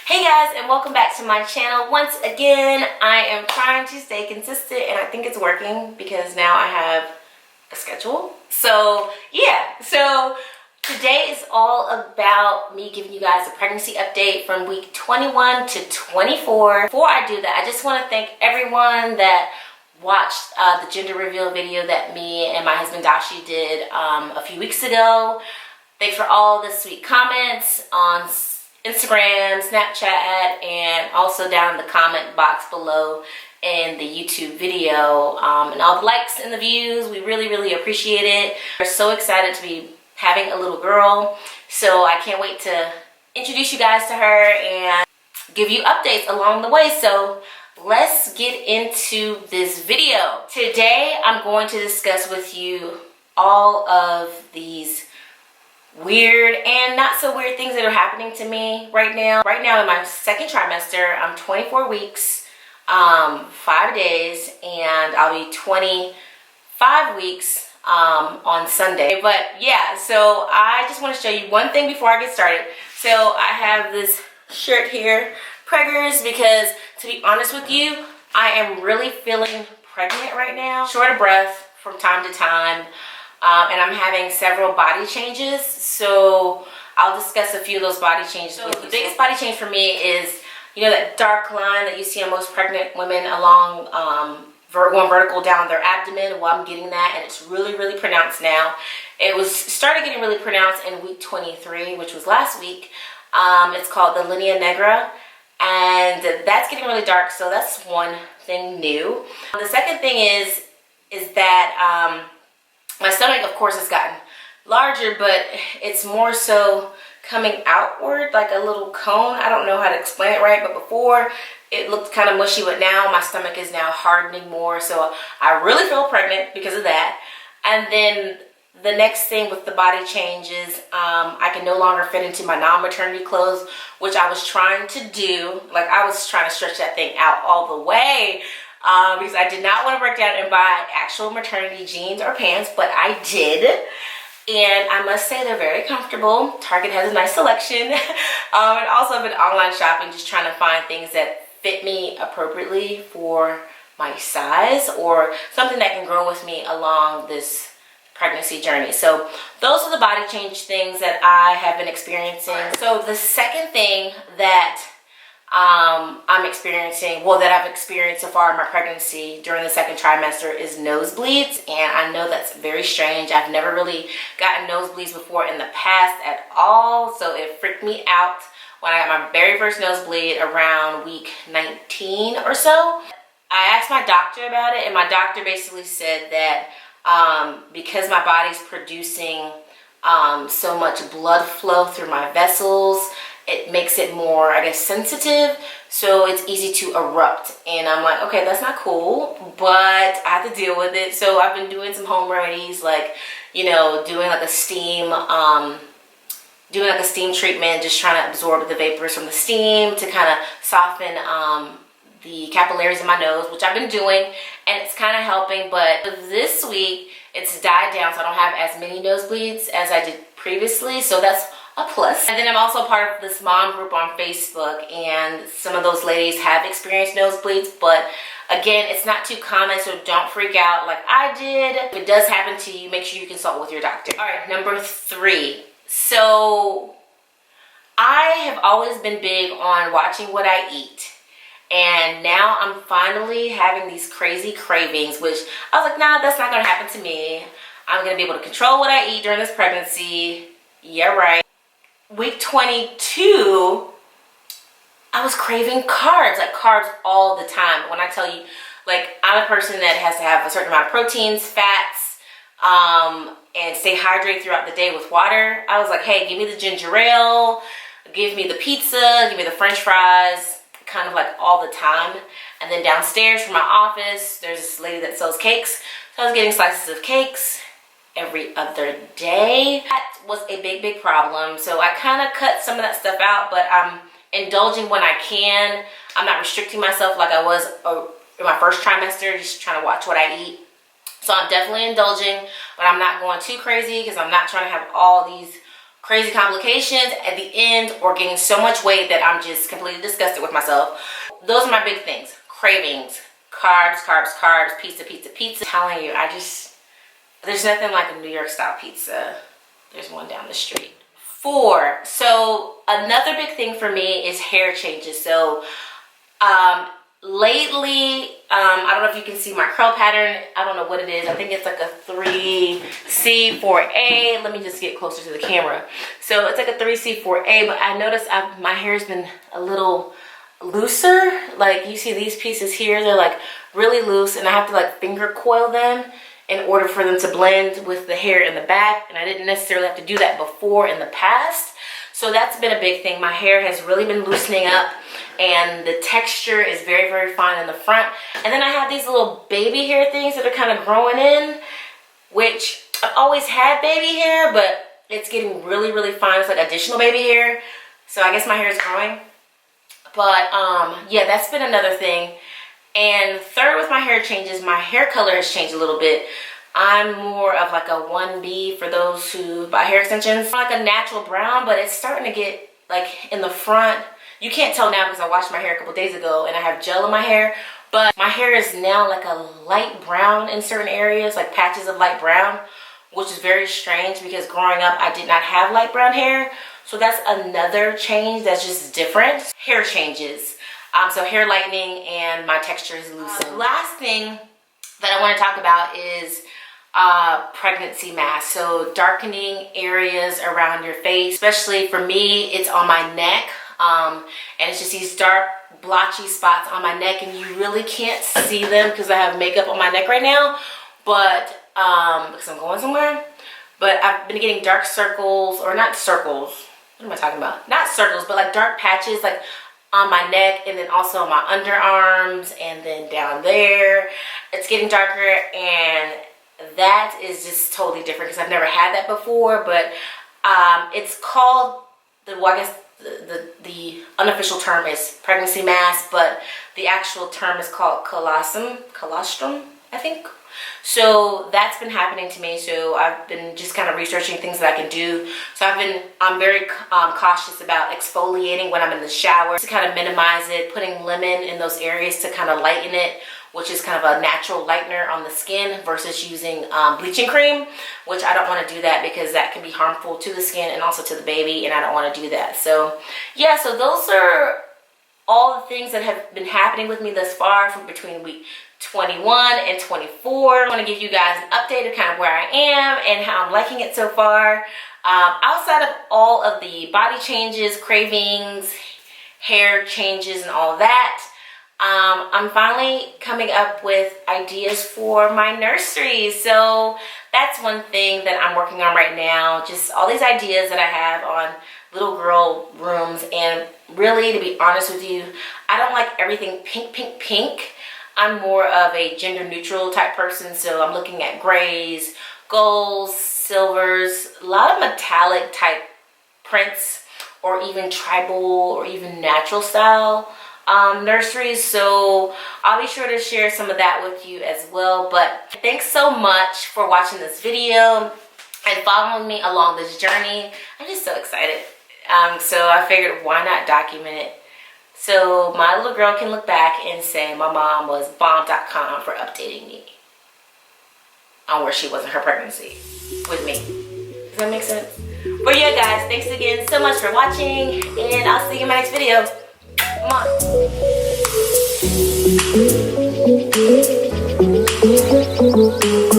Hey guys, and welcome back to my channel. Once again, I am trying to stay consistent and I think it's working because now I have a schedule. So today is all about me giving you guys a pregnancy update from week 21 to 24. Before I do that, I just want to thank everyone that watched the gender reveal video that me and my husband Dashi did a few weeks ago. Thanks for all the sweet comments on Instagram, Snapchat, and also down in the comment box below in the YouTube video, and all the likes and the views. We really appreciate it. We're so excited to be having a little girl, so I can't wait to introduce you guys to her and give you updates along the way. So let's get into this video. Today I'm going to discuss with you all of these weird and not so weird things that are happening to me right now. Right now in my second trimester, I'm 24 weeks, 5 days, and I'll be 25 weeks on Sunday. But yeah, so I just want to show you one thing before I get started. So I have this shirt here, Preggers, because to be honest with you, I am really feeling pregnant right now. Short of breath from time to time. And I'm having several body changes, so I'll discuss a few of those body changes with you. The biggest body change for me is, you know, that dark line that you see on most pregnant women along going vertical down their abdomen. Well, I'm getting that, and it's really pronounced now. It started getting really pronounced in week 23, which was last week. It's called the linea nigra, and that's getting really dark, so that's one thing new. The second thing is that my stomach, of course, has gotten larger, but it's more so coming outward like a little cone. I don't know how to explain it right, but before it looked kind of mushy, but now my stomach is now hardening more. So I really feel pregnant because of that. And then the next thing with the body changes, I can no longer fit into my non-maternity clothes, which I was trying to do. Like, I was trying to stretch that thing out all the way. Because I did not want to break down and buy actual maternity jeans or pants, but I did. And I must say they're very comfortable. Target has a nice selection. And also I've been online shopping, just trying to find things that fit me appropriately for my size or something that can grow with me along this pregnancy journey. So those are the body change things that I have been experiencing. So the second thing that I'm experiencing, well, that I've experienced so far in my pregnancy during the second trimester is nosebleeds. And I know that's very strange. I've never really gotten nosebleeds before in the past at all, so it freaked me out when I got my very first nosebleed around week 19 or so. I asked my doctor about it, and my doctor basically said that because my body's producing so much blood flow through my vessels, it makes it more, I guess, sensitive, so it's easy to erupt. And I'm like, okay, that's not cool, but I have to deal with it. So I've been doing some home remedies, like, you know, doing like a steam treatment, just trying to absorb the vapors from the steam to kind of soften the capillaries in my nose, which I've been doing, and it's kind of helping. But this week it's died down, so I don't have as many nosebleeds as I did previously, so that's a plus. And then I'm also part of this mom group on Facebook, and some of those ladies have experienced nosebleeds, but again, it's not too common, so don't freak out like I did. If it does happen to you, make sure you consult with your doctor. All right, number 3. So I have always been big on watching what I eat, and now I'm finally having these crazy cravings, which I was like, nah, that's not gonna happen to me. I'm gonna be able to control what I eat during this pregnancy. Yeah, right. Week 22, I was craving carbs, like carbs all the time. When I tell you, like, I'm a person that has to have a certain amount of proteins, fats, and stay hydrated throughout the day with water. I was like, hey, give me the ginger ale, give me the pizza, give me the french fries, kind of like all the time. And then downstairs from my office, there's this lady that sells cakes. So I was getting slices of cakes every other day. That was a big problem, so I kind of cut some of that stuff out, but I'm indulging when I can. I'm not restricting myself like I was in my first trimester, just trying to watch what I eat. So I'm definitely indulging, but I'm not going too crazy because I'm not trying to have all these crazy complications at the end or gaining so much weight that I'm just completely disgusted with myself. Those are my big things. Cravings, carbs, carbs, carbs, pizza, pizza, pizza. I'm telling you, there's nothing like a New York style pizza. There's one down the street. 4, so another big thing for me is hair changes. So lately, I don't know if you can see my curl pattern. I don't know what it is. I think it's like a 3C4A. Let me just get closer to the camera. So it's like a 3C4A, but I noticed my hair's been a little looser. Like you see these pieces here, they're like really loose, and I have to like finger coil them in order for them to blend with the hair in the back, and I didn't necessarily have to do that before in the past. So that's been a big thing. My hair has really been loosening up, and the texture is very, very fine in the front. And then I have these little baby hair things that are kind of growing in, which I've always had baby hair, but it's getting really, really fine. It's like additional baby hair. So I guess my hair is growing. But yeah, that's been another thing. And third, with my hair changes, my hair color has changed a little bit. I'm more of like a 1B for those who buy hair extensions. Like a natural brown, but it's starting to get like in the front. You can't tell now because I washed my hair a couple days ago and I have gel in my hair. But my hair is now like a light brown in certain areas, like patches of light brown, which is very strange because growing up I did not have light brown hair. So that's another change that's just different. Hair changes. So hair lightening and my texture is loosened. Last thing that I want to talk about is pregnancy mask. So darkening areas around your face, especially for me, it's on my neck. And it's just these dark blotchy spots on my neck, and you really can't see them because I have makeup on my neck right now, but because I'm going somewhere. But I've been getting dark circles, or not circles, what am I talking about? Not circles, but like dark patches, like on my neck, and then also on my underarms, and then down there. It's getting darker, and that is just totally different because I've never had that before. But it's called well, I guess the unofficial term is pregnancy mask, but the actual term is called colostrum, I think. So that's been happening to me. So I've been just kind of researching things that I can do. So I'm very cautious about exfoliating when I'm in the shower to kind of minimize it, putting lemon in those areas to kind of lighten it, which is kind of a natural lightener on the skin, versus using bleaching cream, which I don't want to do that because that can be harmful to the skin and also to the baby, and I don't want to do that. So yeah, so those are all the things that have been happening with me thus far from between week 21 and 24. I want to give you guys an update of kind of where I am and how I'm liking it so far. Outside of all of the body changes, cravings, hair changes, and all that, I'm finally coming up with ideas for my nursery. So that's one thing that I'm working on right now. Just all these ideas that I have on little girl rooms. And really, to be honest with you, I don't like everything pink, pink, pink. I'm more of a gender neutral type person. So I'm looking at grays, golds, silvers, a lot of metallic type prints, or even tribal or even natural style nurseries. So I'll be sure to share some of that with you as well. But thanks so much for watching this video and following me along this journey. I'm just so excited. So I figured, why not document it, so my little girl can look back and say my mom was bomb.com for updating me on where she was in her pregnancy with me. Does that make sense? But yeah, guys, thanks again so much for watching, and I'll see you in my next video. Come on.